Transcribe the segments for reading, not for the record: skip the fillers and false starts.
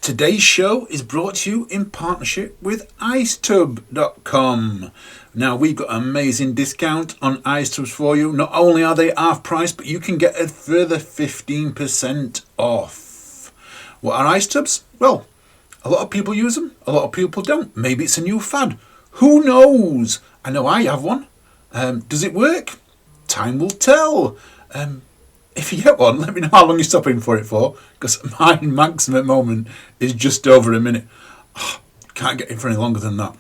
Today's show is brought to you in partnership with icetub.com. Now, we've got an amazing discount on ice tubs for you. Not only are they half price, but you can get a further 15% off. What are ice tubs? Well, a lot of people use them, a lot of people don't. Maybe it's a new fad. Who knows? I know I have one. Does it work? Time will tell. If you get one, let me know how long you're stopping for it for, because my maximum moment is just over a minute. Can't get in for any longer than that.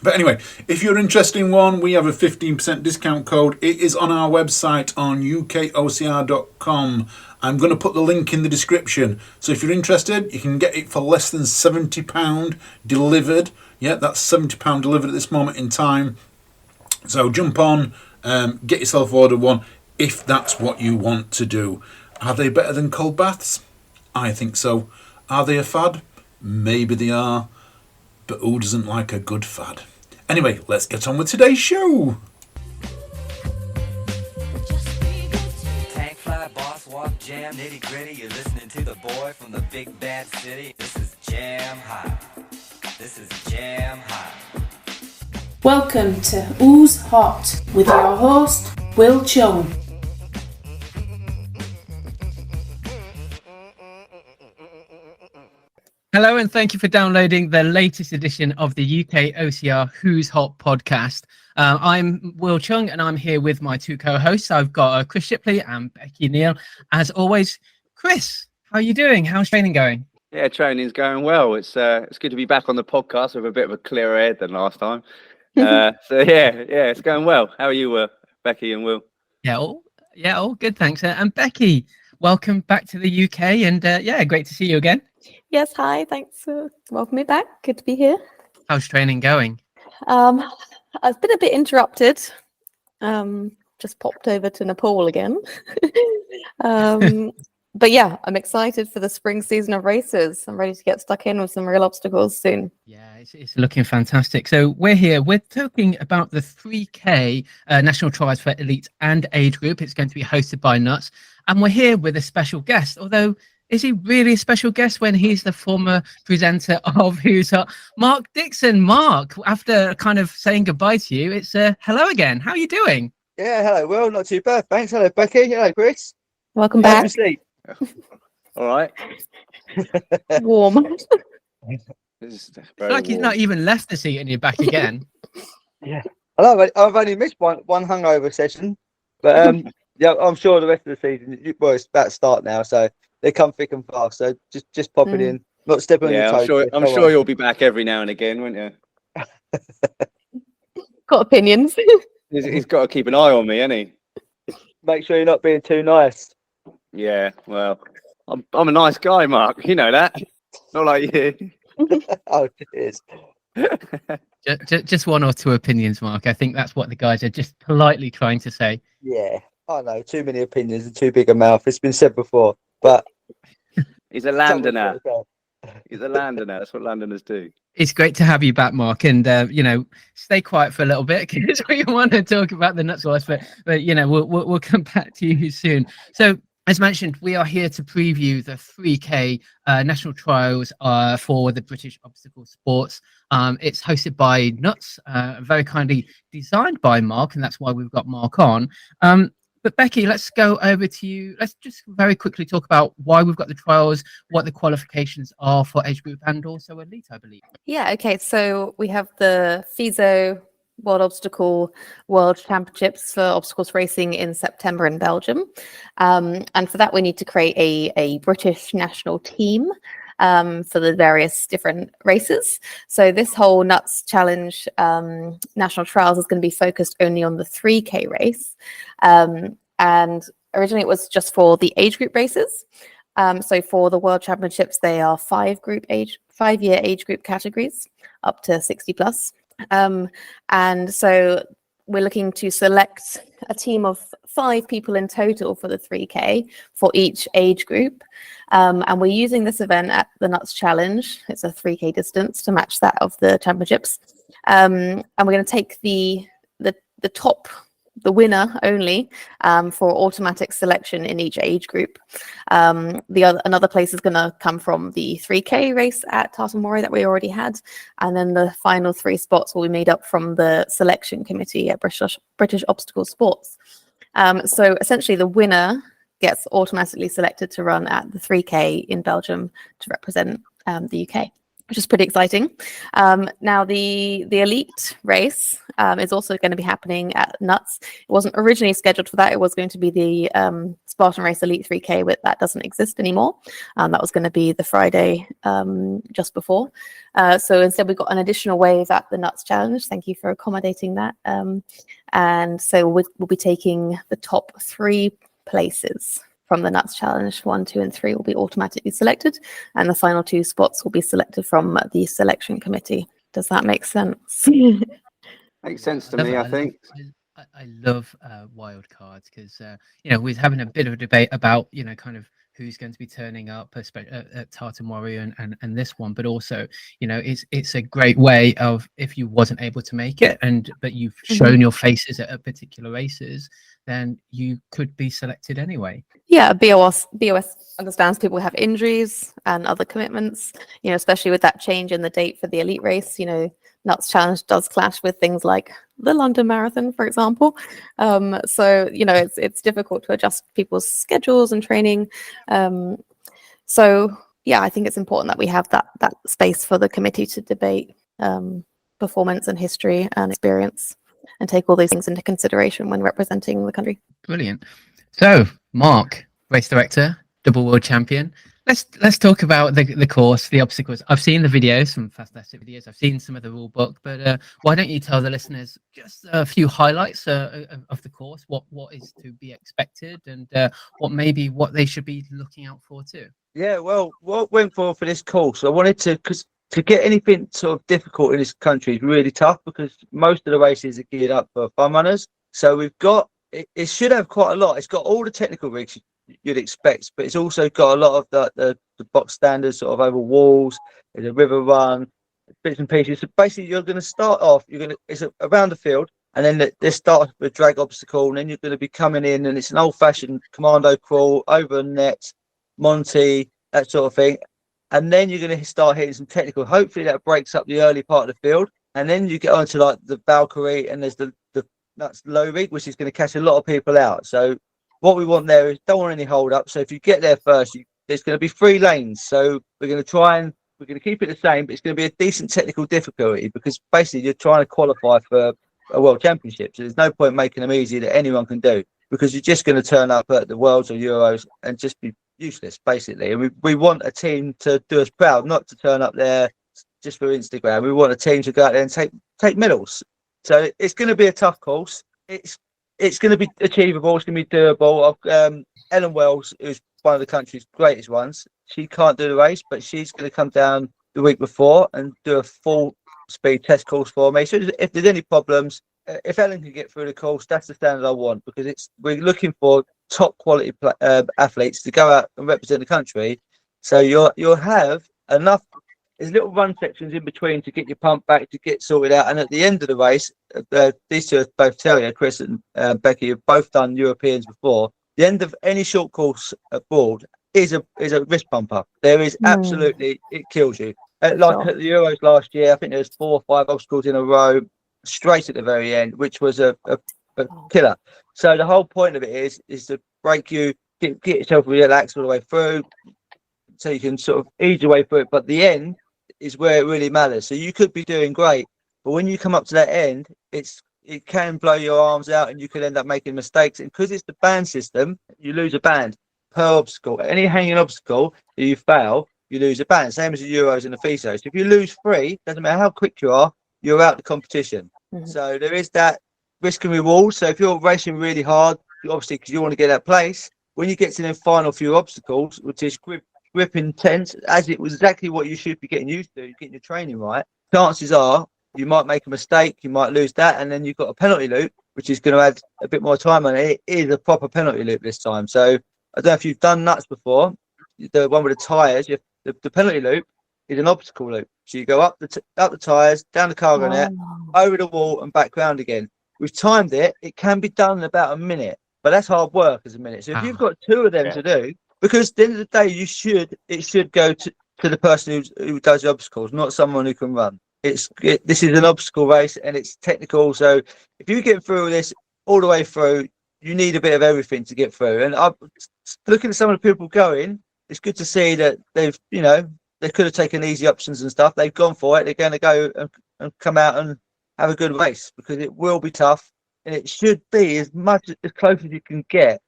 But anyway, if you're interested in one, we have a 15% discount code. It is on our website on UKOCR.com. I'm going to put the link in the description. So if you're interested, you can get it for less than £70 delivered. Yeah, that's £70 delivered at this moment in time. So jump on, get yourself ordered one if that's what you want to do. Are they better than cold baths? I think so. Are they a fad? Maybe they are. But who doesn't like a good fad? Anyway, let's get on with today's show. Tank fly, boss walk, jam, nitty gritty. You're listening to the boy from the big bad city. This is Jam Hot. This is Jam Hot. Welcome to Who's Hot with your host, Wil Chung. Hello, and thank you for downloading the latest edition of the UKOCR Who's Hot podcast. I'm Wil Chung, and I'm here with my two co-hosts. I've got Chris Shipley and Becky Neal. As always, Chris, how are you doing? How's training going? Yeah, training's going well. It's good to be back on the podcast with a bit of a clearer head than last time. So it's going well. How are you, Becky and Will? All good, thanks. And Becky, welcome back to the UK, and great to see you again. Yes, hi. Thanks for welcoming me back. Good to be here. How's training going? I've been a bit interrupted. Just popped over to Nepal again. But yeah, I'm excited for the spring season of races. I'm ready to get stuck in with some real obstacles soon. Yeah, it's looking fantastic. So we're talking about the 3K national trials for elite and age group. It's going to be hosted by Nuts, and we're here with a special guest, although is he really a special guest when he's the former presenter of Who's Hot? Mark Dixon. Mark, after kind of saying goodbye to you, it's hello again. How are you doing? Yeah, hello, Will. Not too bad, thanks. Hello, Becky. Hello, Chris. Welcome back. All right. Warm. It's like he's not even left the seat and you're back again. Yeah. I've only missed one hungover session, but yeah, I'm sure the rest of the season, it's about to start now, so they come thick and fast. So just pop it in, not stepping on your toes. I'm sure you'll be back every now and again, won't you? Got opinions. He's got to keep an eye on me, hasn't he? Make sure you're not being too nice. Yeah, well, I'm a nice guy, Mark. You know that. Not like you. Oh, cheers. Just one or two opinions, Mark. I think that's what the guys are just politely trying to say. Yeah, I know. Too many opinions and too big a mouth. It's been said before, but he's a Londoner. He's a Londoner. That's what Londoners do. It's great to have you back, Mark, and stay quiet for a little bit because we want to talk about the nuts wars, but we'll come back to you soon. So, as mentioned, we are here to preview the 3K national trials for the British obstacle sports. It's hosted by Nuts, very kindly designed by Mark, and that's why we've got Mark on. But Becky, let's go over to you. Let's just very quickly talk about why we've got the trials, what the qualifications are for age group and also elite, I believe. Yeah, okay. So we have the FISO World Obstacle World Championships for obstacles racing in September in Belgium. And for that, we need to create a British national team for the various different races. So this whole Nuts Challenge national trials is going to be focused only on the 3K race. And originally it was just for the age group races. So for the World Championships, they are 5-year age group categories up to 60 plus. And so we're looking to select a team of 5 people in total for the 3K for each age group. And we're using this event at the Nuts Challenge. It's a 3K distance to match that of the championships. And we're going to take the the winner only for automatic selection in each age group. Another place is going to come from the 3K race at Tartamore that we already had, and then the final 3 spots will be made up from the selection committee at British Obstacle Sports. So essentially, the winner gets automatically selected to run at the 3K in Belgium to represent the UK, which is pretty exciting. Now, the elite race is also going to be happening at Nuts. It wasn't originally scheduled for that. It was going to be the Spartan Race Elite 3K, but that doesn't exist anymore. That was going to be the Friday just before. So instead, we've got an additional wave at the Nuts Challenge. Thank you for accommodating that. And so we'll be taking the top 3 places from the Nuts Challenge. 1, 2, and 3 will be automatically selected, and the final 2 spots will be selected from the selection committee. Does that make sense? Makes sense to me, I think. I love wild cards because we was having a bit of a debate about kind of who's going to be turning up at Tartamore and this one, but also it's a great way of, if you wasn't able to make it but you've shown your faces at particular races, then you could be selected anyway. Yeah, BOS understands people have injuries and other commitments, especially with that change in the date for the elite race. Nuts Challenge does clash with things like the London Marathon, for example. So it's difficult to adjust people's schedules and training. So yeah, I think it's important that we have that space for the committee to debate performance and history and experience, and take all these things into consideration when representing the country. Brilliant. So, Mark, race director, double world champion. Let's talk about the course, the obstacles. I've seen the videos, some fantastic videos. I've seen some of the rule book, but why don't you tell the listeners just a few highlights of the course? What is to be expected, and what they should be looking out for too? Yeah, well, what went for this course, I wanted to get anything sort of difficult in this country is really tough, because most of the races are geared up for fun runners. So we've got it should have quite a lot. It's got all the technical rigs you'd expect, but it's also got a lot of the box standards, sort of over walls. There's a river run, bits and pieces. So basically, you're going to start off. It's around the field, and then they start with a drag obstacle, and then you're going to be coming in, and it's an old-fashioned commando crawl over a net, Monty, that sort of thing. And then you're going to start hitting some technical. Hopefully, that breaks up the early part of the field, and then you get onto like the Valkyrie, and there's the Nuts low rig, which is going to catch a lot of people out. So what we want there is, don't want any hold up. So if you get there first, there's going to be 3 lanes. So we're going to keep it the same, but it's going to be a decent technical difficulty, because basically you're trying to qualify for a world championship. So there's no point making them easy that anyone can do, because you're just going to turn up at the Worlds or Euros and just be useless, basically. And we want a team to do us proud, not to turn up there just for Instagram. We want a team to go out there and take medals. So it's going to be a tough course. It's going to be achievable. It's going to be doable. Ellen Wells, who's one of the country's greatest ones, she can't do the race, but she's going to come down the week before and do a full speed test course for me. So if there's any problems, if Ellen can get through the course, that's the standard I want, because we're looking for top quality athletes to go out and represent the country. So you'll have enough. There's little run sections in between to get your pump back, to get sorted out. And at the end of the race, these two both tell you, Chris and Becky have both done Europeans before. The end of any short course abroad is a wrist pumper. There is absolutely, it kills you. At the Euros last year, I think there was 4 or 5 obstacles in a row, straight at the very end, which was a killer. So the whole point of it is to break you, get yourself relaxed all the way through, so you can sort of ease your way through it. But the end is where it really matters. So you could be doing great, but when you come up to that end, it can blow your arms out, and you could end up making mistakes. And because it's the band system, you lose a band per obstacle. Any hanging obstacle that you fail, you lose a band. Same as the Euros and the FISO. So if you lose 3, doesn't matter how quick you are, you're out the competition. So there is that risk and reward. So if you're racing really hard, obviously because you want to get that place, when you get to the final few obstacles, which is grip intense, as it was exactly what you should be getting used to, getting your training right, chances are you might make a mistake, you might lose that, and then you've got a penalty loop, which is going to add a bit more time on it. It is a proper penalty loop this time. So I don't know if you've done Nuts before, the one with the tyres, the penalty loop is an obstacle loop. So you go up the tyres, down the cargo net, over the wall and back round again. we've timed it. It can be done in about a minute, but that's hard work as a minute. So if you've got 2 of them to do, because at the end of the day, it should go to the person who does the obstacles, not someone who can run. This is an obstacle race and it's technical. So if you get through this all the way through, you need a bit of everything to get through. And I'm looking at some of the people going. It's good to see that they've, they could have taken easy options and stuff. They've gone for it. They're going to go and come out and have a good race, because it will be tough, and it should be as close as you can get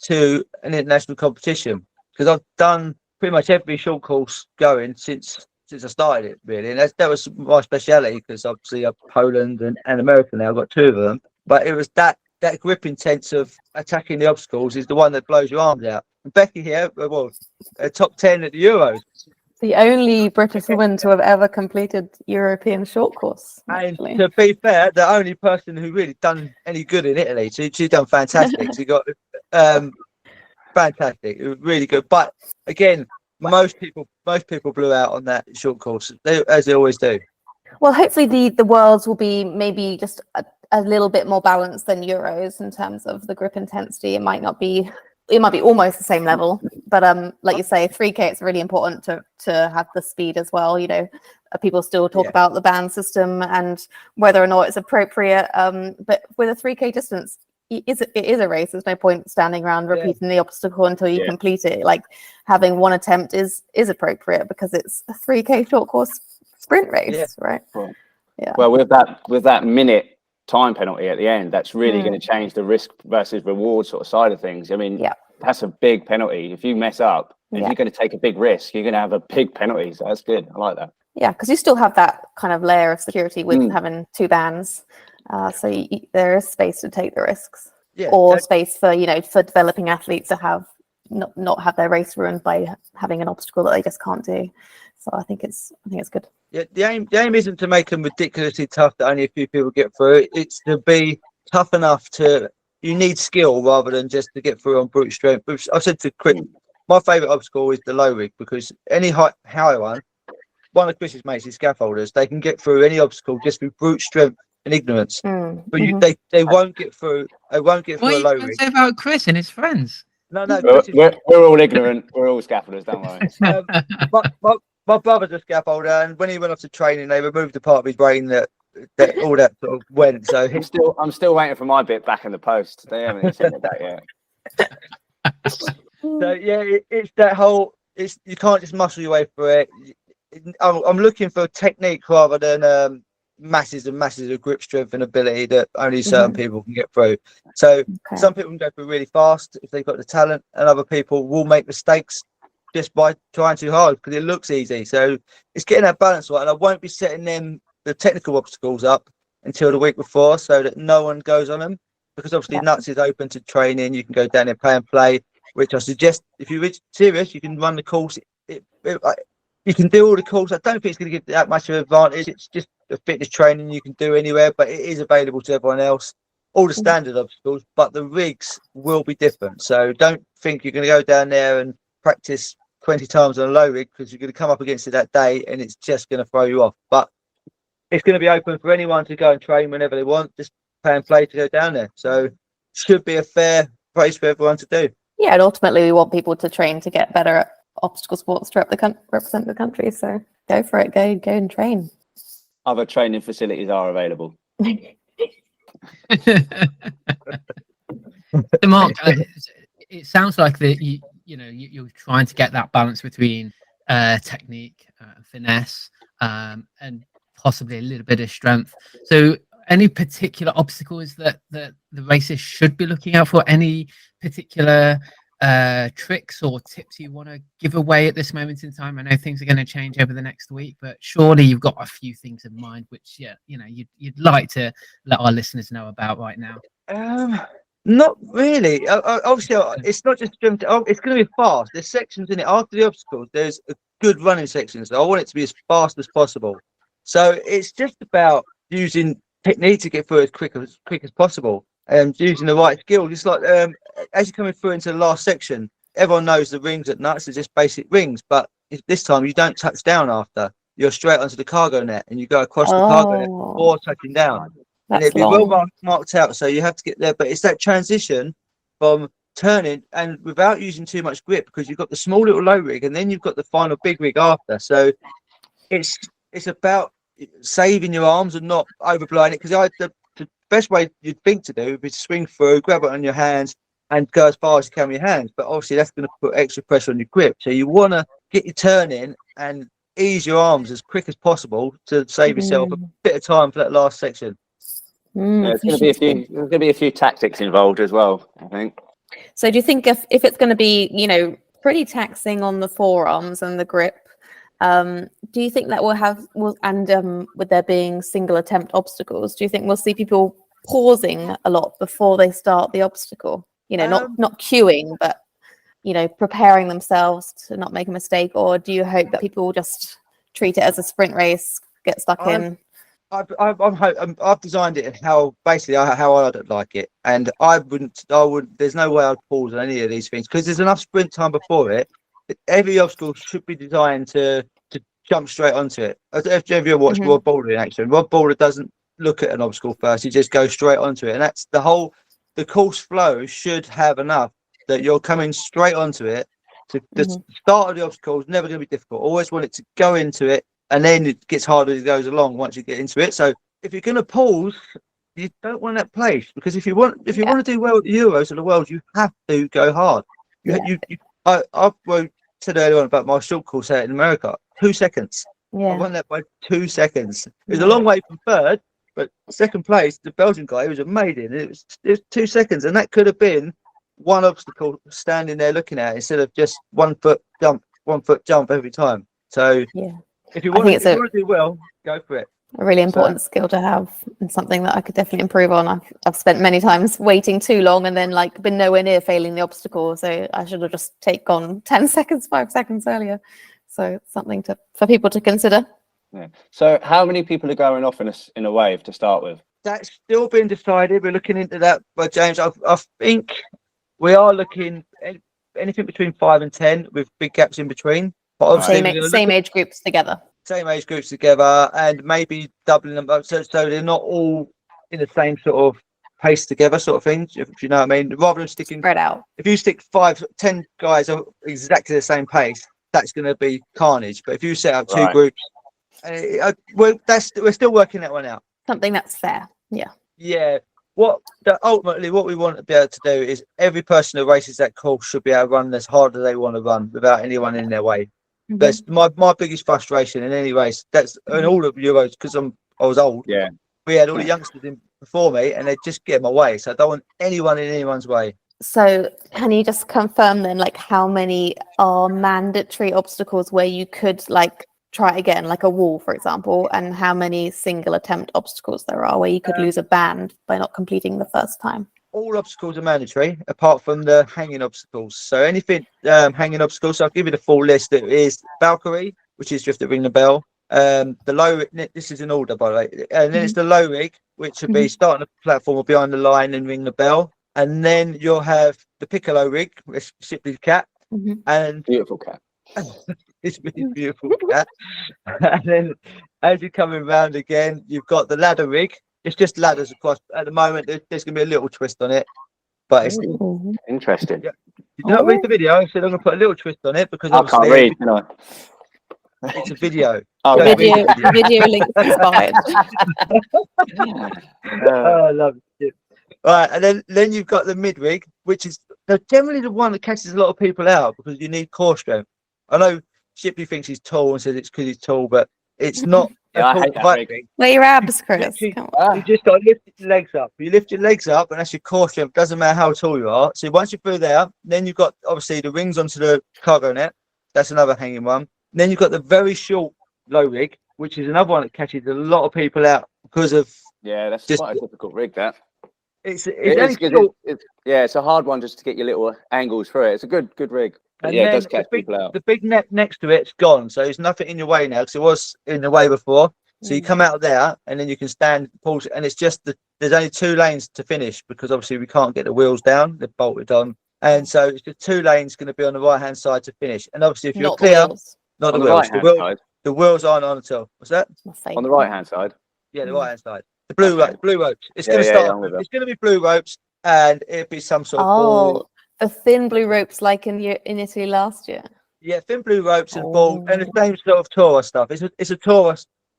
to an international competition. Because I've done pretty much every short course going since I started it, really, and that was my speciality. Because obviously Poland and America now, I've got 2 of them, but it was that grip intense of attacking the obstacles is the one that blows your arms out. And Becky here, top 10 at the Euros. The only British woman to have ever completed European short course. Actually. And to be fair, the only person who really done any good in Italy. She's done fantastic. She got fantastic. It was really good. But again, most people blew out on that short course, as they always do. Well, hopefully the Worlds will be maybe just a little bit more balanced than Euros in terms of the grip intensity. It might be almost the same level, but like you say, 3K, it's really important to have the speed as well. People still talk about the band system and whether or not it's appropriate, but with a 3K distance, it is a race. There's no point standing around repeating the obstacle until you complete it. Like, having one attempt is appropriate, because it's a 3K short course sprint race, right? Well, well, with that minute time penalty at the end, that's really going to change the risk versus reward sort of side of things. I mean, that's a big penalty. If you mess up, if you're going to take a big risk, you're going to have a big penalty. So that's good. I like that. Yeah, because you still have that kind of layer of security with having 2 bands. So there is space to take the risks, or space for for developing athletes to have not have their race ruined by having an obstacle that they just can't do. So I think it's good. Yeah, the aim isn't to make them ridiculously tough that only a few people get through. It's to be tough enough to. You need skill rather than just to get through on brute strength. I've said to Chris, my favourite obstacle is the low rig, because any high one of Chris's mates is scaffolders. They can get through any obstacle just with brute strength and ignorance. But they won't get through. They won't get through a low rig. What say about Chris and his friends? No, we're all ignorant. We're all scaffolders, don't worry. My brother's a scaffolder, and when he went off to training, they removed the part of his brain that all that sort of went. So I'm still waiting for my bit back in the post. They haven't said that yet. So it's that whole. You can't just muscle your way through it. I'm looking for technique rather than masses and masses of grip strength and ability that only certain people can get through. So some people can go through really fast if they've got the talent, and other people will make mistakes just by trying too hard because it looks easy. So it's getting that balance right, and I won't be setting the technical obstacles up until the week before, so that no one goes on them, because obviously Nuts is open to training. You can go down there, pay and play, which I suggest if you're serious, you can run the course. You can do all the course. I don't think it's going to give that much of an advantage. It's just a fitness training you can do anywhere, but it is available to everyone else. All the standard obstacles, but the rigs will be different. So don't think you're going to go down there and practice 20 times on a low rig, because you're going to come up against it that day and it's just going to throw you off. But it's going to be open for anyone to go and train whenever they want, just pay and play to go down there. So it should be a fair race for everyone to do. Yeah, and ultimately we want people to train to get better at obstacle sports to represent the country. So go for it, go and train. Other training facilities are available. Mark, it sounds like that you're trying to get that balance between technique, finesse, and possibly a little bit of strength. So any particular obstacles that the racers should be looking out for? Any particular tricks or tips you want to give away at this moment in time? I know things are going to change over the next week, but surely you've got a few things in mind which you'd like to let our listeners know about right now. Not really. Obviously, it's not just strength. It's going to be fast. There's sections in it after the obstacles. There's a good running section, so I want it to be as fast as possible. So it's just about using technique to get through as quick as possible, and using the right skill. Just like as you're coming through into the last section, everyone knows the rings at Nuts are just basic rings, but this time you don't touch down after. You're straight onto the cargo net and you go across the cargo net before touching down. and it'd be marked out. So you have to get there, but it's that transition from turning and without using too much grip, because you've got the small little low rig and then you've got the final big rig after. So it's about saving your arms and not overblowing it, because the best way you'd think to do would be to swing through, grab it on your hands and go as far as you can with your hands, but obviously that's going to put extra pressure on your grip. So you want to get your turn in and ease your arms as quick as possible to save yourself a bit of time for that last section. There's going to be a few tactics involved as well, I think. So do you think if it's going to be, pretty taxing on the forearms and the grip, do you think that with there being single attempt obstacles, do you think we'll see people pausing a lot before they start the obstacle? Not queuing, but preparing themselves to not make a mistake, or do you hope that people will just treat it as a sprint race, get stuck in? I've designed it how I'd like it, and I wouldn't. There's no way I'd pause on any of these things, because there's enough sprint time before it. Every obstacle should be designed to jump straight onto it. If you ever watch Rod Boulder in action, Rod Boulder doesn't look at an obstacle first; he just goes straight onto it, and that's the course flow should have enough that you're coming straight onto it. The start of the obstacle is never going to be difficult. Always want it to go into it, and then it gets harder as it goes along once you get into it. So if you're going to pause, you don't want that place, because if you want to do well at the Euros or the World, you have to go hard. I said earlier on about my short course out in America, 2 seconds. I won that by 2 seconds. It was a long way from third, but second place, the Belgian guy, was amazing. It was 2 seconds, and that could have been one obstacle standing there looking at it, instead of just 1 foot jump every time. So if you want to do well, go for it. A really important skill to have, and something that I could definitely improve on. I've spent many times waiting too long and then been nowhere near failing the obstacle. So I should have just gone 10 seconds, 5 seconds earlier. So it's something for people to consider. Yeah. So how many people are going off in a wave to start with? That's still being decided. We're looking into that, but James, I think we are looking anything between 5 and 10 with big gaps in between. But obviously same age groups together. Same age groups together, and maybe doubling them up so they're not all in the same sort of pace together, sort of thing, if you know what I mean. Rather than sticking spread out. If you stick 5, 10 guys are exactly the same pace, that's going to be carnage. But if you set up 2 groups, we're still working that one out. Something that's fair. Yeah. Ultimately, what we want to be able to do is every person who races that course should be able to run as hard as they want to run without anyone in their way. That's my biggest frustration in any race. That's in all of Euros, because I was old. Yeah, we had all the youngsters in before me, and they just get in my way. So I don't want anyone in anyone's way. So can you just confirm then, how many are mandatory obstacles where you could try again, like a wall, for example, and how many single attempt obstacles there are where you could lose a band by not completing the first time? All obstacles are mandatory, apart from the hanging obstacles. So anything hanging obstacles, so I'll give you the full list. It is Valkyrie, which is just to ring the bell. The low, this is in order, by the way. And then it's the low rig, which would be starting the platform or behind the line and ring the bell. And then you'll have the piccolo rig, which is Shipley's cat. And beautiful cat. It's really beautiful cat. And then as you're coming round again, you've got the ladder rig. It's just ladders across. At the moment, there's going to be a little twist on it, but it's interesting. Did you not read the video? I said I'm going to put a little twist on it because I can't read. It's a video. Video links expired. I love it. Right, and then you've got the mid rig, which is generally the one that catches a lot of people out because you need core strength. I know Shipley thinks he's tall and says it's because he's tall, but it's not. I hate that rig. Where your abs, Chris? You just got to lift your legs up. You lift your legs up, and that's your core strength. Doesn't matter how tall you are. So once you're through there, then you've got obviously the rings onto the cargo net. That's another hanging one. And then you've got the very short low rig, which is another one that catches a lot of people out because of. Yeah, that's quite a difficult rig. That. It's a hard one just to get your little angles through it. It's a good rig. But and it does catch people out. The big net next to it's gone, so there's nothing in your way now because it was in the way before. So you come out of there and then you can stand, pause, and it's just there's only 2 lanes to finish because obviously we can't get the wheels down; they're bolted on, and so it's just 2 lanes going to be on the right hand side to finish. And obviously, if you're clear, not the wheels, the wheels aren't on at all. What's that? On the right hand side. Yeah, the right hand side. The blue Okay. blue ropes. It's Yeah, going to yeah, start. I'm with you. It's going to be blue ropes, and it'll be some sort of ball. The thin blue ropes like in Italy last year. Yeah, thin blue ropes and ball, and the same sort of Torah stuff. It's a Torah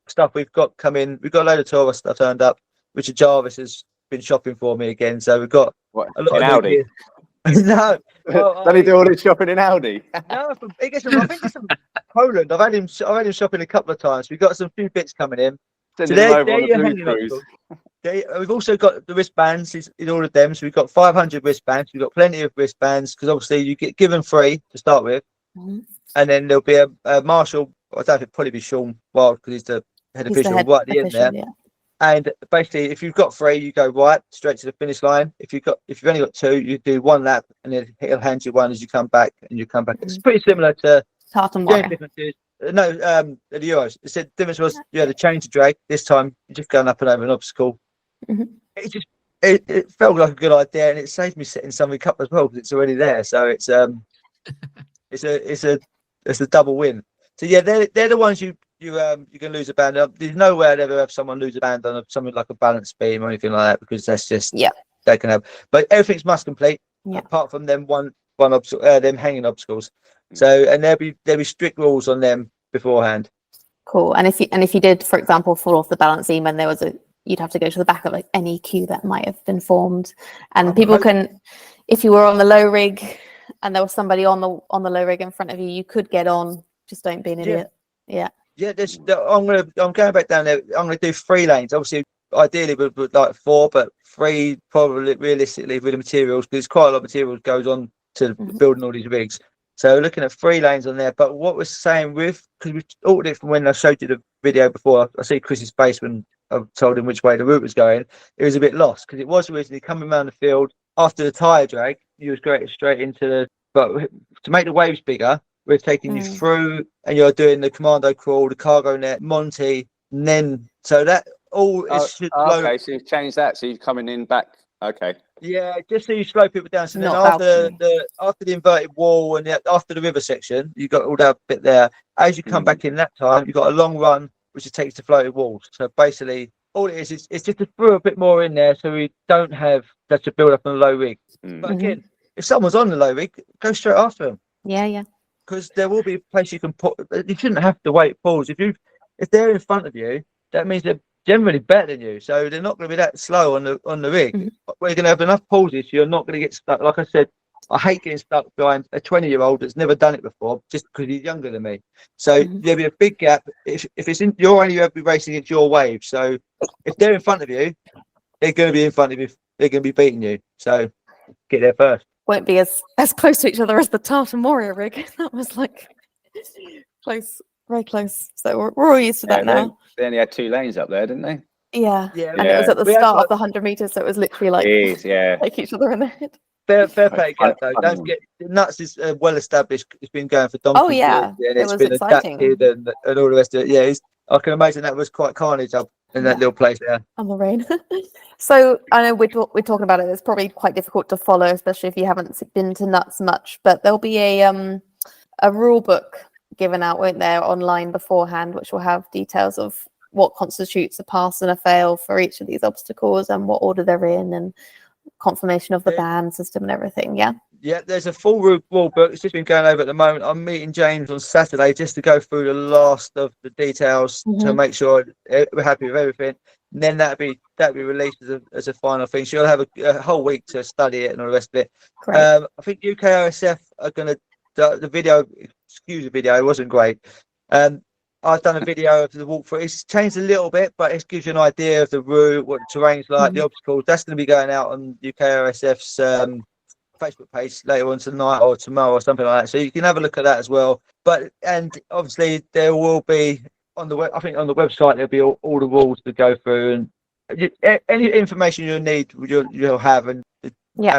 stuff we've got coming. We've got a load of Torah stuff turned up, which Jarvis has been shopping for me again. So we've got What, a lot in of Audi? gear. No, well, Don't he do all his shopping in Audi? no, I think it's from Poland. I've had him shopping a couple of times. We've got some few bits coming in. Sending So him over on your the hanging blue cruise. We've also got the wristbands in all of them. So we've got 500 wristbands. We've got plenty of wristbands because obviously you get given free to start with. Mm-hmm. And then there'll be a marshal. I don't know if it'll probably be Sean Wild because he's the head official right at the end there. Yeah. And basically, if you've got 3, you go right straight to the finish line. If you've only got 2, you do 1 lap, and then he'll hand you 1 as you come back, and you come back. It's pretty similar to Tartan the only Warrior. difference is the Euros. The difference was you had a change to drag. This time you're just going up and over an obstacle. Mm-hmm. It felt like a good idea, and it saved me setting something up as well because it's already there. So it's a double win. So yeah, they're the ones you can lose a band. There's no way I'd ever have someone lose a band on something like a balance beam or anything like that because that's just they can have. But everything's must complete apart from them one obstacle, them hanging obstacles. So and there'll be strict rules on them beforehand. Cool. And if you did, for example, fall off the balance beam and you'd have to go to the back of like any queue that might have been formed, and if you were on the low rig and there was somebody on the low rig in front of you, you could get on. Just don't be an idiot. Yeah. Yeah. I'm going back down there. I'm going to do 3 lanes. Obviously, ideally would like 4, but 3 probably realistically with the materials because quite a lot of material goes on to building all these rigs. So looking at 3 lanes on there. But what we're saying because we altered it from when I showed you the video before. I see Chris's face when I told him which way the route was going. It was a bit lost because it was originally coming around the field after the tyre drag. You was going straight into but to make the waves bigger. We're taking you through, and you're doing the commando crawl, the cargo net, Monty, and then so that all is okay. So you've changed that. So you're coming in back. Okay. Yeah, just so you slow people down. So then after the inverted wall and after the river section, you got all that bit there. As you come back in that time, you've got a long run, which takes to floated walls. So basically, all it is it's just to throw a bit more in there, so we don't have that to build up on a low rig. But again, if someone's on the low rig, go straight after them. Yeah. Because there will be a place you can put. You shouldn't have to wait pause. If they're in front of you, that means they're generally better than you. So they're not going to be that slow on the rig. We're going to have enough pauses, so you're not going to get stuck. Like I said, I hate getting stuck behind a 20-year-old that's never done it before, just because he's younger than me. So there'll be a big gap. If it's in, you're only ever racing against your wave. So if they're in front of you, they're going to be in front of you. They're going to be beating you. So get there first. Won't be as close to each other as the Tartan Warrior rig. That was like close, very close. So we're all used to that now. They only had 2 lanes up there, didn't they? Yeah. And it was at the start of the 100 meters, so it was literally like take each other in the head. Fair play, though. Don't get nuts is well established. It's been going for donkeys. Oh yeah, it's was been exciting. adapted and all the rest of it. Yeah, I can imagine that was quite carnage up in that little place there. On the rain. So I know we're talking about it. It's probably quite difficult to follow, especially if you haven't been to nuts much. But there'll be a rule book given out, won't there, online beforehand, which will have details of what constitutes a pass and a fail for each of these obstacles and what order they're in and confirmation of the band system and everything. Yeah, there's a full rule book. It's just been going over at the moment. I'm meeting James on Saturday just to go through the last of the details to make sure we're happy with everything. And then that'll be released as a final thing. So you'll have a whole week to study it and all the rest of it. I think UKOCR are going to the video. Excuse the video, it wasn't great. I've done a video of the walkthrough. It's changed a little bit, but it gives you an idea of the route, what the terrain's like, the obstacles. That's going to be going out on UKOCR's Facebook page later on tonight or tomorrow or something like that. So you can have a look at that as well. And obviously there will be on the web. I think on the website there'll be all the rules to go through and any information you'll need. You'll have and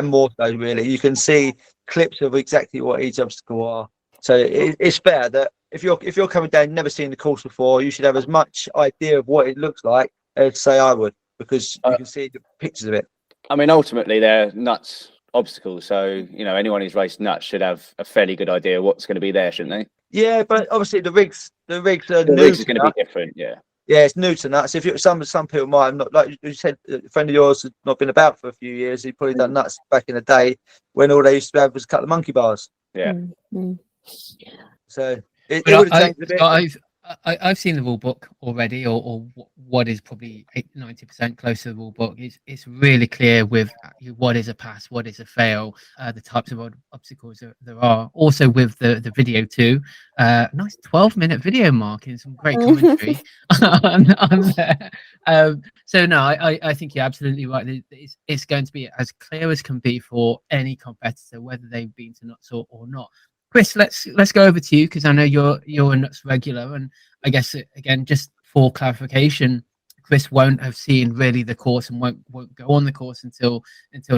more so really. You can see clips of exactly what each obstacle are. So it's fair that if you're coming down, never seen the course before, you should have as much idea of what it looks like as say I would, because you can see the pictures of it. I mean, ultimately they're nuts obstacles, so anyone who's raced nuts should have a fairly good idea what's going to be there, shouldn't they? Yeah, but obviously the rigs are the rigs is going to be different. Yeah, Yeah, it's new to nuts. If you some people might have not, like you said, a friend of yours has not been about for a few years. He probably done nuts back in the day when all they used to have was a couple of monkey bars. Yeah. So it But would have changed a bit. I've seen the rule book already, or what is probably 90% close to the rule book. It's really clear with what is a pass, what is a fail, the types of obstacles there are. Also with the video too. Nice 12-minute video, Mark, and some great commentary on there. So no, I think you're absolutely right. It's going to be as clear as can be for any competitor, whether they've been to nuts or not. Chris, let's go over to you, because I know you're a nuts regular, and I guess again, just for clarification, Chris won't have seen really the course and won't go on the course until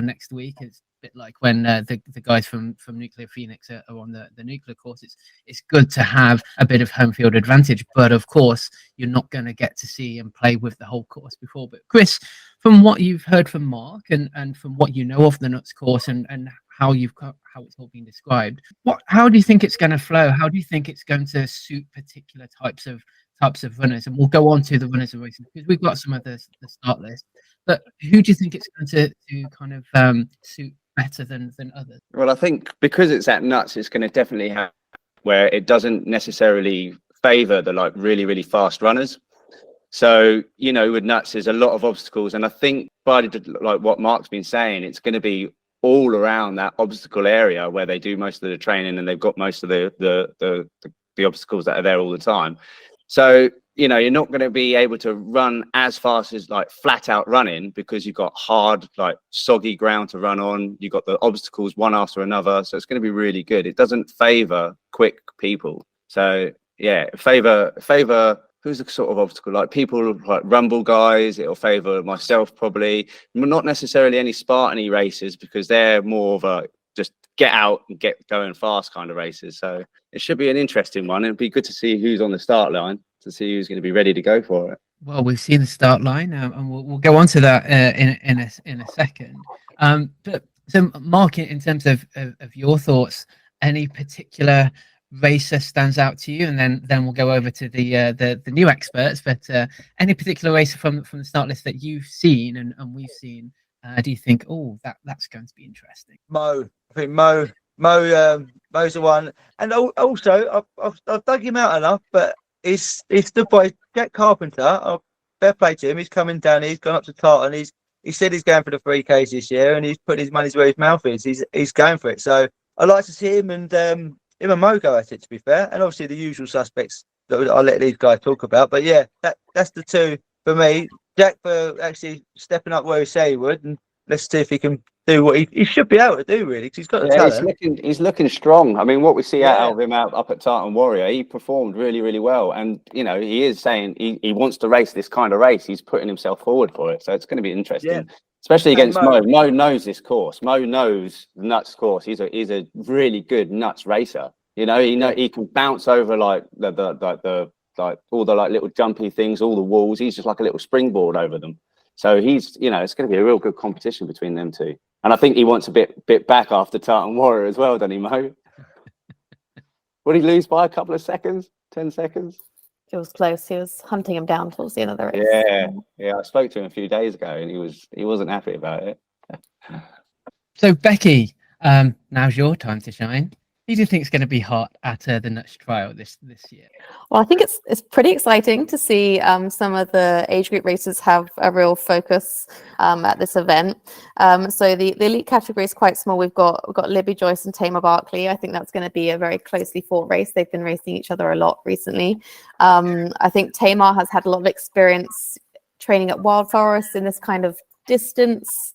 next week. It's a bit like when the guys from Nuclear Phoenix are on the nuclear course. It's good to have a bit of home field advantage, but of course you're not going to get to see and play with the whole course before. But Chris, from what you've heard from Mark and from what you know of the nuts course and how it's all been described, how do you think it's going to flow? How do you think it's going to suit particular types of runners? And we'll go on to the runners of racing, because we've got some of the start list. But who do you think it's going to kind of suit better than others? Well, I think because it's at nuts, it's going to definitely have where it doesn't necessarily favour the like really, really fast runners. So, you know, with nuts, there's a lot of obstacles. And I think by like what Mark's been saying, it's going to be all around that obstacle area where they do most of the training, and they've got most of the obstacles that are there all the time. So, you know, you're not going to be able to run as fast as like flat out running, because you've got hard, like soggy ground to run on. You've got the obstacles one after another. So it's going to be really good. It doesn't favor quick people. So yeah, favor who's the sort of obstacle, like people like rumble guys. It'll favor myself probably, not necessarily any Spartan-y races, because they're more of a just get out and get going fast kind of races. So it should be an interesting one. It'd be good to see who's on the start line, to see who's going to be ready to go for it. Well, we've seen the start line, and we'll go on to that in a second. But so, Mark, in terms of your thoughts, any particular racer stands out to you, and then we'll go over to the new experts. But any particular racer from the start list that you've seen and we've seen, do you think, oh, that's going to be interesting? Mo, I think Mo's the one, and also I've dug him out enough, but it's stood by Jack Carpenter. Fair play to him. He's coming down. He's gone up to Tartan. He said he's going for the 3Ks this year, and he's put his money's where his mouth is. He's going for it. So I'd like to see him and Mo go at it, to be fair, and obviously the usual suspects that I'll let these guys talk about. But yeah, that's the two for me. Jack for actually stepping up where he said he would, and let's see if he can do what he should be able to do, really, because he's got the talent. He's looking strong. I mean, what we see out of him up at Tartan Warrior, he performed really, really well. And, you know, he is saying he wants to race this kind of race. He's putting himself forward for it. So it's going to be interesting, especially against Mo. Mo knows this course. Mo knows the nuts course. He's a really good nuts racer. You know, he can bounce over like the all the like little jumpy things, all the walls. He's just like a little springboard over them. So he's, you know, it's going to be a real good competition between them two. And I think he wants a bit back after Tartan Warrior as well, doesn't he, Mo? Would he lose by a couple of seconds, 10 seconds? It was close. He was hunting him down towards the end of the race. Yeah. I spoke to him a few days ago, and he wasn't happy about it. So Becky, now's your time to shine. Who do you think is going to be hot at the Nuts trial this year? Well, I think it's pretty exciting to see some of the age group races have a real focus at this event. So the elite category is quite small. We've got Libby Joyce and Tamar Barkley. I think that's going to be a very closely fought race. They've been racing each other a lot recently. I think Tamar has had a lot of experience training at Wild Forest in this kind of distance.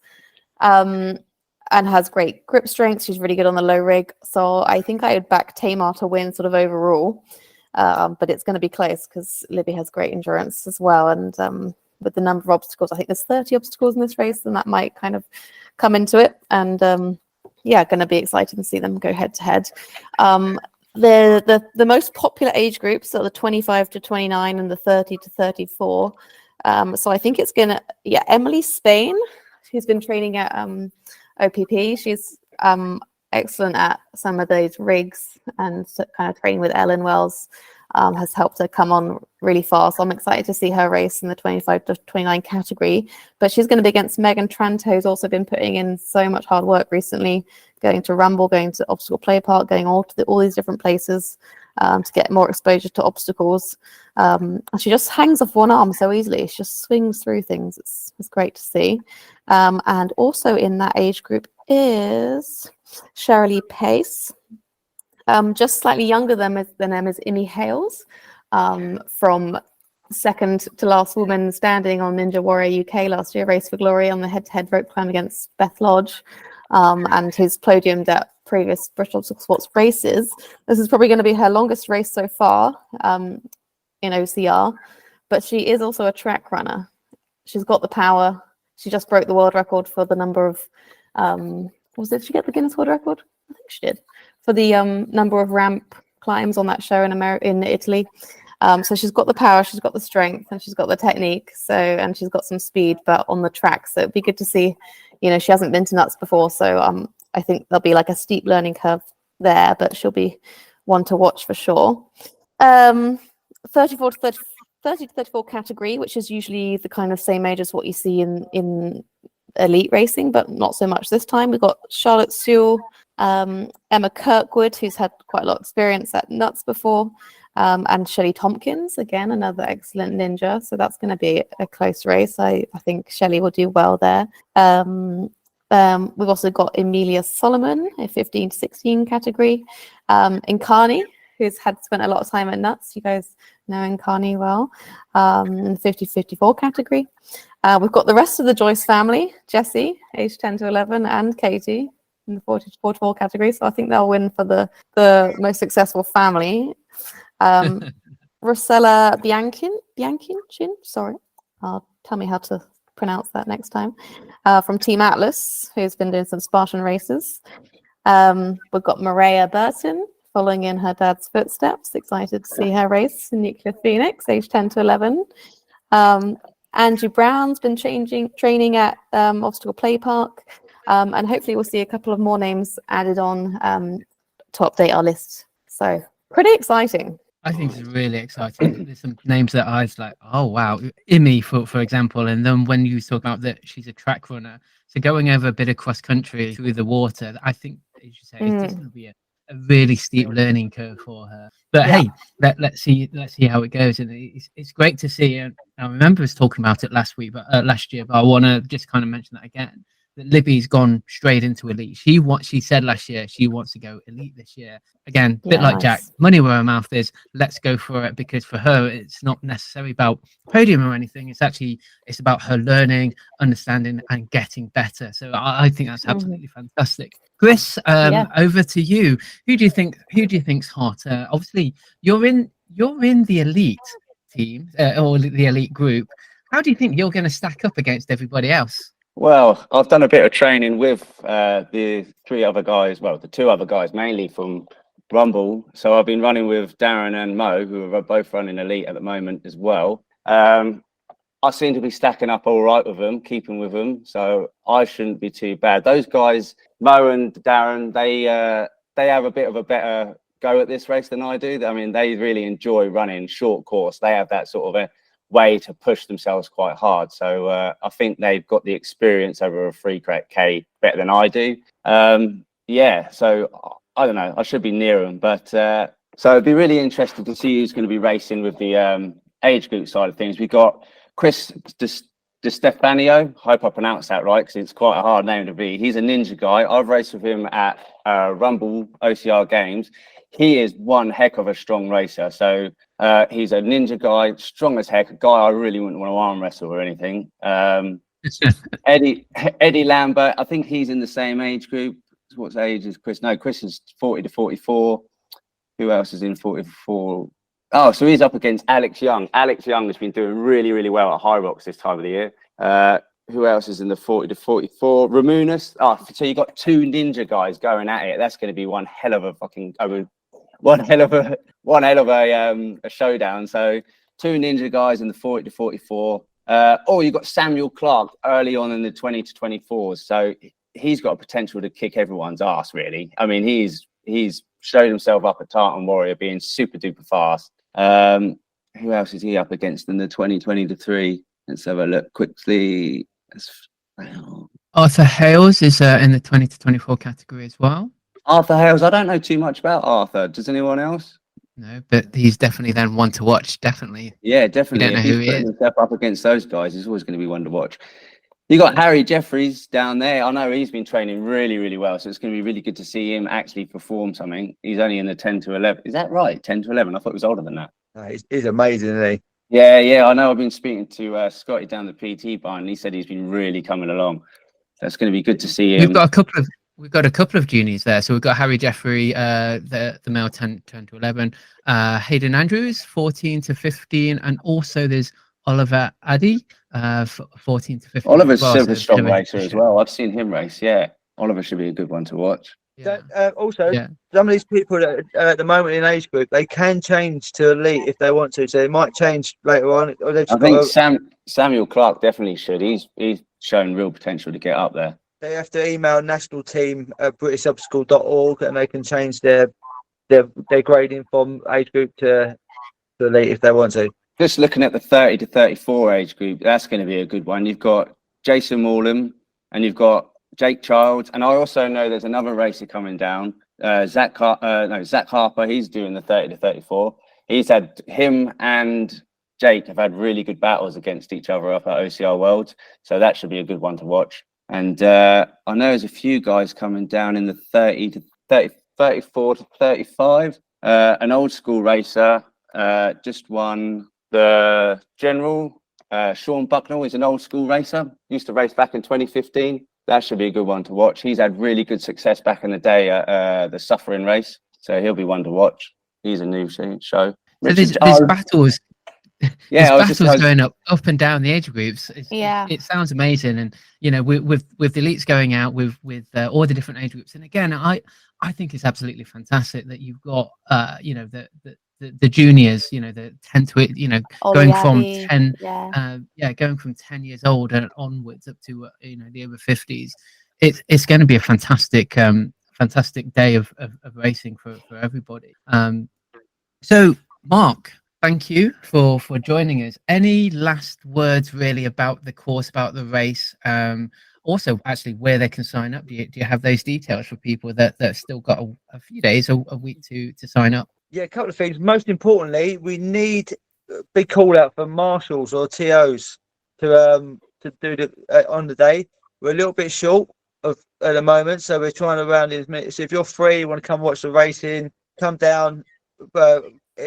And has great grip strength. She's really good on the low rig. So I think I would back Tamar to win sort of overall. But it's going to be close because Libby has great endurance as well. And with the number of obstacles, I think there's 30 obstacles in this race, and that might kind of come into it. And going to be exciting to see them go head to head. The most popular age groups are the 25 to 29 and the 30 to 34. So I think it's going to, Emily Spain, who's been training at OPP. She's excellent at some of those rigs and kind of training with Ellen Wells has helped her come on really fast. I'm excited to see her race in the 25 to 29 category, but she's going to be against Megan Tranto, who's also been putting in so much hard work recently, going to Rumble, going to Obstacle Play Park, going all these different places to get more exposure to obstacles. And she just hangs off one arm so easily. She just swings through things. It's great to see. And also in that age group is Shirley Pace, just slightly younger than them is Imi Hales, from second to last woman standing on Ninja Warrior UK last year, Race for Glory on the head-to-head rope climb against Beth Lodge, and who's podiumed at previous British Obstacle Sports races. This is probably going to be her longest race so far in OCR, but she is also a track runner. She's got the power. She just broke the world record for the number of, did she get the Guinness World Record? I think she did. For the number of ramp climbs on that show in Italy. So she's got the power, she's got the strength, and she's got the technique. And she's got some speed, but on the track. So it'd be good to see. She hasn't been to Nuts before, so I think there'll be like a steep learning curve there, but she'll be one to watch for sure. 30 to 34 category, which is usually the kind of same age as what you see in elite racing, but not so much this time. We've got Charlotte Sewell, Emma Kirkwood, who's had quite a lot of experience at Nuts before, and Shelley Tompkins, again, another excellent ninja. So that's going to be a close race. I think Shelley will do well there. We've also got Emilia Solomon, a 15 to 16 category. Inkani, who's spent a lot of time at Nuts. You guys know Inkani well, in the 50 to 54 category. We've got the rest of the Joyce family, Jessie, age 10 to 11, and Katie in the 40 to 44 category. So I think they'll win for the most successful family. Rosella Bianchin, sorry. Tell me how to pronounce that next time. From Team Atlas, who's been doing some Spartan races. We've got Maria Burton, following in her dad's footsteps. Excited to see her race in Nuclear Phoenix, age 10 to 11. Andrew Brown's been training at Obstacle Play Park. And hopefully we'll see a couple of more names added on to update our list. So pretty exciting. I think it's really exciting. There's some names that I was like, oh wow, Imi for example, and then when you talk about that she's a track runner, so going over a bit of cross country through the water, I think, as you say, it's just going to be a really steep learning curve for her. But hey, let's see how it goes, and it's great to see. And I remember us talking about it last year, but I want to just kind of mention that again. That Libby's gone straight into elite. She said last year she wants to go elite this year. Again, a bit like Jack, money where her mouth is. Let's go for it, because for her it's not necessarily about podium or anything. It's about her learning, understanding, and getting better. So I think that's absolutely fantastic. Chris, over to you. Who do you think's hot? Obviously, you're in the elite team or the elite group. How do you think you're going to stack up against everybody else? Well, I've done a bit of training with the two other guys, mainly from Rumble. So I've been running with Darren and Mo, who are both running elite at the moment as well. I seem to be stacking up all right with them, keeping with them. So I shouldn't be too bad. Those guys, Mo and Darren, they have a bit of a better go at this race than I do. I mean, they really enjoy running short course. They have that sort of a way to push themselves quite hard. So I think they've got the experience over a 3K better than I do. So I don't know. I should be near them. But so it'd be really interesting to see who's going to be racing with the age group side of things. We've got Chris De Stefano. Hope I pronounced that right, because it's quite a hard name to be. He's a ninja guy. I've raced with him at Rumble OCR Games. He is one heck of a strong racer. So he's a ninja guy, strong as heck, a guy I really wouldn't want to arm wrestle or anything. Eddie Lambert, I think he's in the same age group. What age is Chris? No, Chris is 40 to 44. Who else is in 44? Oh, so he's up against Alex Young. Alex Young has been doing really, really well at High Rocks this time of the year. Who else is in the 40 to 44? Ramunas. Oh, so you got two ninja guys going at it. That's going to be one hell of a showdown. So two ninja guys in the 40 to 44. You got Samuel Clark early on in the 20 to 24s. So he's got a potential to kick everyone's ass, really. I mean, he's showed himself up at Tartan Warrior being super duper fast. Who else is he up against in the 2023? Let's have a look quickly. Arthur Hales is in the 20 to 24 category as well. Arthur Hales, I don't know too much about Arthur. Does anyone else? No, but he's definitely then one to watch. Definitely. Yeah, definitely. We don't If know who he's he putting is. himself up against those guys, he's always going to be one to watch. You got Harry Jeffries down there. I know he's been training really, really well. So it's going to be really good to see him actually perform something. He's only in the 10 to 11. Is that right? 10 to 11? I thought it was older than that. He's amazing, isn't he? Yeah. I know. I've been speaking to Scotty down the PT bar, and he said he's been really coming along. That's going to be good to see him. We've got a couple of juniors there. So we've got Harry Jeffrey, the male 10 to 11, Hayden Andrews, 14 to 15, and also there's Oliver Addy, 14 to 15. Oliver's well, super strong racer as well. I've seen him race. Yeah, Oliver should be a good one to watch. Yeah. Some of these people that are at the moment in age group, they can change to elite if they want to. So they might change later on. I think Samuel Clark definitely should. He's shown real potential to get up there. They have to email national team at britishobstacle.org and they can change their grading from age group to elite if they want to. Just looking at the 30 to 34 age group, that's going to be a good one. You've got Jason Morlam and you've got Jake Childs. And I also know there's another racer coming down, Zach Harper. He's doing the 30 to 34. Him and Jake have had really good battles against each other up at OCR Worlds. So that should be a good one to watch. And I know there's a few guys coming down in the 30 to 30, 34 to 35. An old school racer just won the general. Sean Bucknell is an old school racer. Used to race back in 2015. That should be a good one to watch. He's had really good success back in the day at the Suffering race. So he'll be one to watch. He's a new show. So there's battles. Yeah, battles going up and down the age groups. It sounds amazing, and with the elites going out with all the different age groups. And again, I think it's absolutely fantastic that you've got the juniors, the 10 to going from 10, going from 10 years old and onwards up to the over 50s. It's going to be a fantastic day of racing for everybody. So Mark, thank you for joining us. Any last words really about the course, about the race? Also, actually, where they can sign up. Do you have those details for people that still got a few days or a week to sign up? Yeah, a couple of things. Most importantly, we need a big call out for marshals or TOs to do on the day. We're a little bit short at the moment, so we're trying to round in as many. So if you're free, you want to come watch the racing, come down,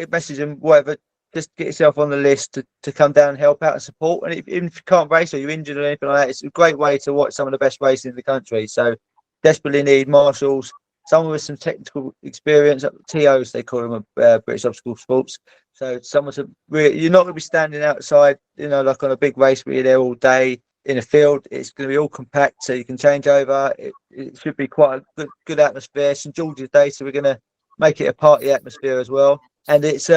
message them, whatever. Just get yourself on the list to come down and help out and support. And even if you can't race or you're injured or anything like that, it's a great way to watch some of the best racing in the country. So desperately need marshals, someone with some technical experience, TOs they call them, British Obstacle Sports. So someone's you're not going to be standing outside, like on a big race where you're there all day in a field. It's going to be all compact, so you can change over. It should be quite a good atmosphere. St George's Day, so we're going to make it a party atmosphere as well. And it's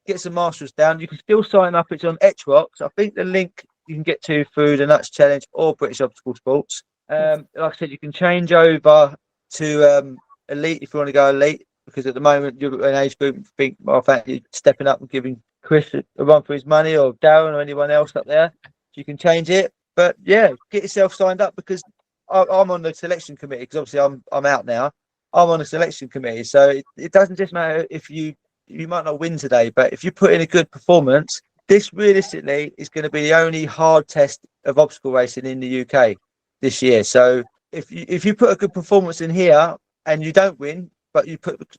get some marshals down. You can still sign up. It's on Etrox. I think the link you can get to through the Nuts Challenge or British Obstacle Sports. Like I said, you can change over to elite if you want to go elite, because at the moment you're an age group. Think, I fancy stepping up and giving Chris a run for his money, or Darren or anyone else up there. So you can change it. But yeah, get yourself signed up, because I'm on the selection committee, because obviously I'm out now. I'm on a selection committee, so it doesn't just matter if you might not win today, but if you put in a good performance, this realistically is going to be the only hard test of obstacle racing in the UK this year. So if you put a good performance in here and you don't win, but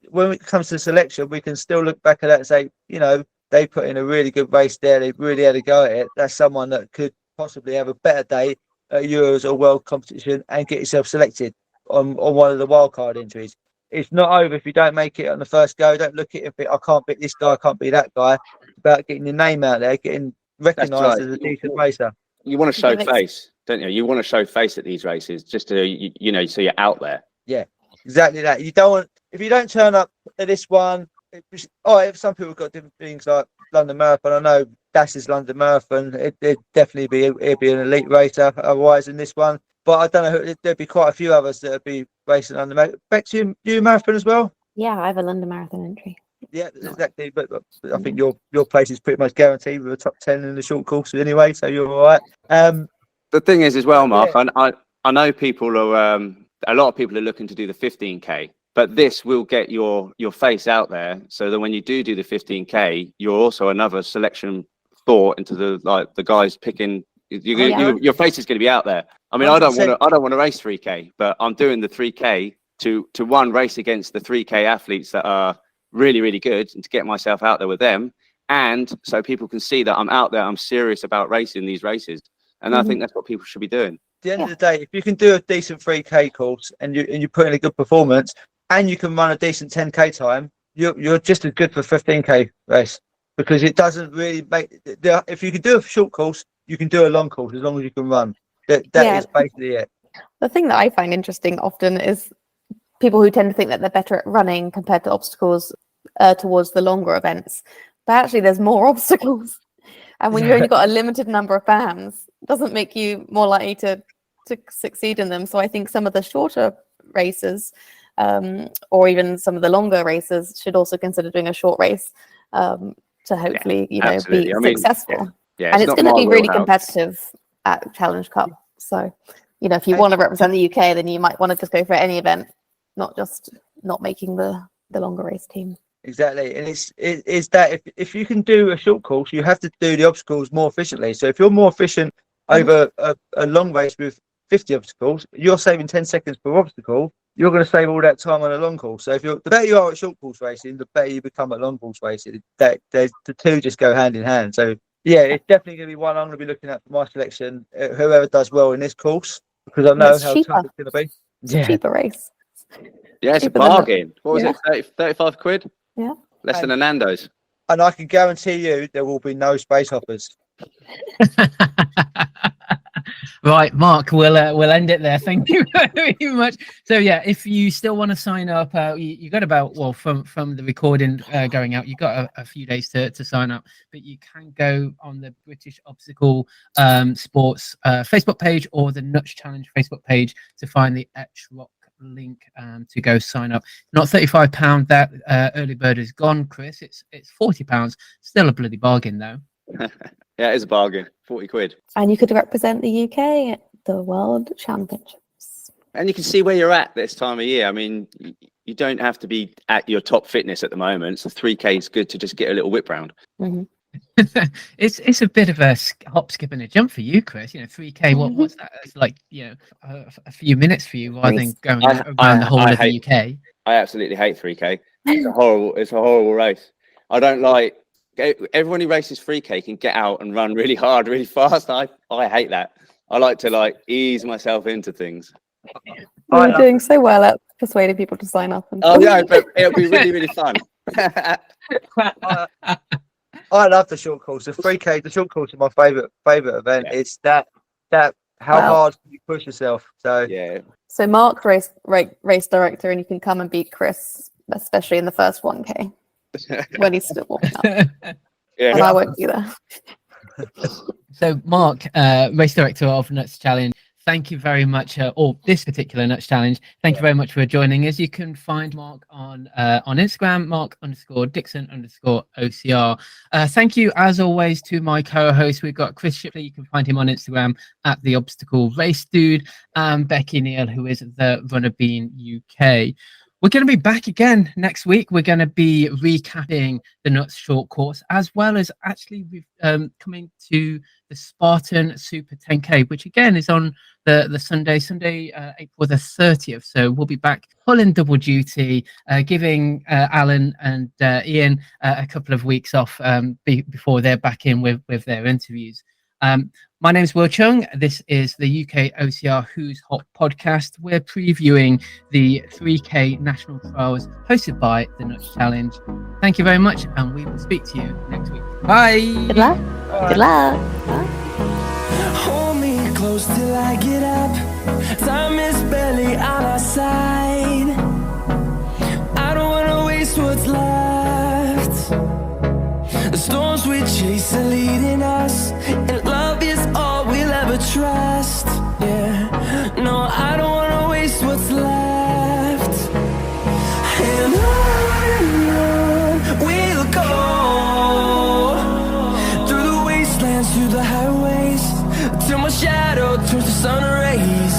when it comes to selection, we can still look back at that and say, they put in a really good race there. They really had a go at it. That's someone that could possibly have a better day at Euros or World competition and get yourself selected on one of the wildcard entries. It's not over if you don't make it on the first go. Don't look at it and think, I can't beat this guy, I can't beat that guy. It's about getting your name out there, getting recognised as a decent racer. You want to show face, don't you? You want to show face at these races, just to so you're out there. Yeah, exactly that. You don't want, if you don't turn up at this one. Some people have got different things like London Marathon. I know Dash's London Marathon. It'd definitely be an elite racer otherwise in this one. But I don't know, there'd be quite a few others that would be racing London Marathon. Becky, you marathon as well? Yeah, I have a London Marathon entry. Yeah, exactly. But I think your place is pretty much guaranteed with a top 10 in the short courses anyway, so you're all right. The thing is as well, Mark, yeah. I know people are a lot of people are looking to do the 15K, but this will get your face out there so that when you do the 15K, you're also another selection thought into the guys picking. Your face is going to be out there. I mean, 100%. I don't want to race 3K, but I'm doing the 3K to one, race against the 3K athletes that are really, really good, and to get myself out there with them, and so people can see that I'm out there, I'm serious about racing these races, and I think that's what people should be doing. At the end of the day, if you can do a decent 3K course and you put in a good performance and you can run a decent 10K time, you're just as good for 15K race, because it doesn't really make. If you can do a short course, you can do a long course as long as you can run. That is basically it. The thing that I find interesting often is people who tend to think that they're better at running compared to obstacles towards the longer events. But actually, there's more obstacles. And when you've only got a limited number of bands, it doesn't make you more likely to succeed in them. So I think some of the shorter races, or even some of the longer races, should also consider doing a short race to hopefully, be successful. Yeah, and it's going to be really competitive at Challenge Cup. So, if you want to represent the UK, then you might want to just go for any event, not just not making the longer race team. Exactly, and it's that if you can do a short course, you have to do the obstacles more efficiently. So if you're more efficient over a long race with 50 obstacles, you're saving 10 seconds per obstacle. You're going to save all that time on a long course. So the better you are at short course racing, the better you become at long course racing. The two just go hand in hand. So yeah, it's definitely going to be one I'm going to be looking at for my selection. Whoever does well in this course, because I know how tough it's going to be. It's a cheaper race. Yeah, it's a bargain. What was it? 35 quid? Yeah. Less than a Nando's. And I can guarantee you there will be no space hoppers. Right, Mark, we'll end it there. Thank you very much. So yeah, if you still want to sign up, you got about, from the recording going out, you got a few days to sign up, but you can go on the British Obstacle Sports Facebook page or the Nuts Challenge Facebook page to find the Rock link to go sign up. Not £35. That early bird is gone, Chris. It's £40. Still a bloody bargain though. Yeah, it is a bargain. 40 quid. And you could represent the UK at the World Championships. And you can see where you're at this time of year. I mean, you don't have to be at your top fitness at the moment. So 3K is good to just get a little whip round. Mm-hmm. It's a bit of a hop, skip, and a jump for you, Chris. 3K. What's that? It's like a few minutes for you rather than going around the whole of the UK. I absolutely hate 3K. It's a horrible race. I don't like. Everyone who races 3K can get out and run really hard, really fast. I hate that. I like to ease myself into things. You're doing so well at persuading people to sign up. Oh yeah, but it'll be really, really fun. I love the short course. The 3K, the short course is my favourite event. Yeah. It's that how hard can you push yourself. So yeah. So Mark's race director, and you can come and beat Chris, especially in the first 1K when he's still warming up. Yeah. And I won't be there. So Mark, race director of Nuts Challenge, thank you very much, or this particular Nuts Challenge. Thank you very much for joining us. You can find Mark on Instagram, Mark_Dixon_OCR. Thank you, as always, to my co-host. We've got Chris Shipley. You can find him on Instagram at the Obstacle Race Dude, and Becky Neal, who is the Runner Bean UK. We're going to be back again next week. We're going to be recapping the Nuts short course, as well as actually coming to the Spartan Super 10K, which again is on the Sunday, April the 30th. So we'll be back pulling double duty, giving Alan and Ian a couple of weeks off before they're back in with their interviews. My name's Wil Chung. This is the UKOCR Who's Hot podcast. We're previewing the 3K National Trials hosted by the Nuts Challenge. Thank you very much, and we will speak to you next week. Bye. Good luck. Good luck. Bye. Hold me close till I get up. Time is barely on our side. I don't want to waste what's left. The storms we chase are leading us, and love is all we'll ever trust. Yeah, no, I don't want to waste what's left. And on sun rays,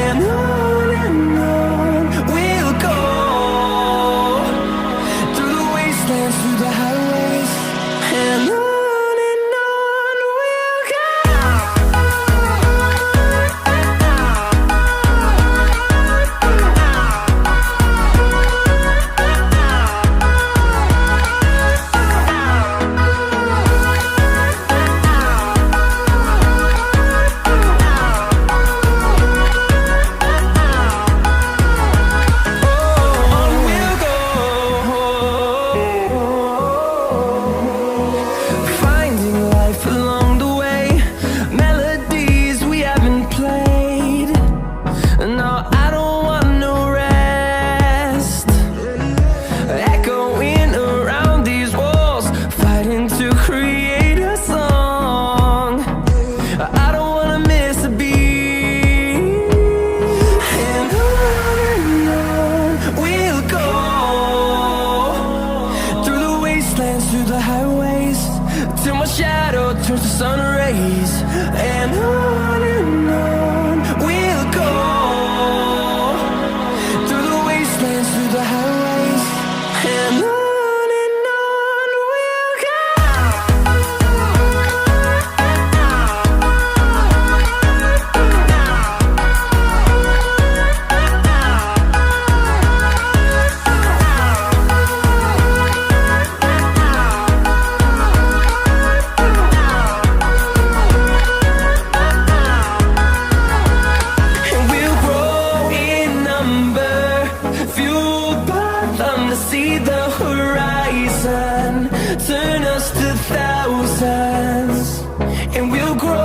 and on we'll go through the wastelands, through the highways, and on we'll go. Finding life along the way, melodies we haven't played. No, I don't want no rest. Echoing around these walls, fighting to create a song. I don't wanna miss a beat. And on we'll go through the wastelands, through the highways, till my shadow turns to sun rays, and on we'll go through the wastelands, through the highways, and on we'll go. And we'll grow in number, fueled by them to see the horizon, turn us to thousands. And we'll grow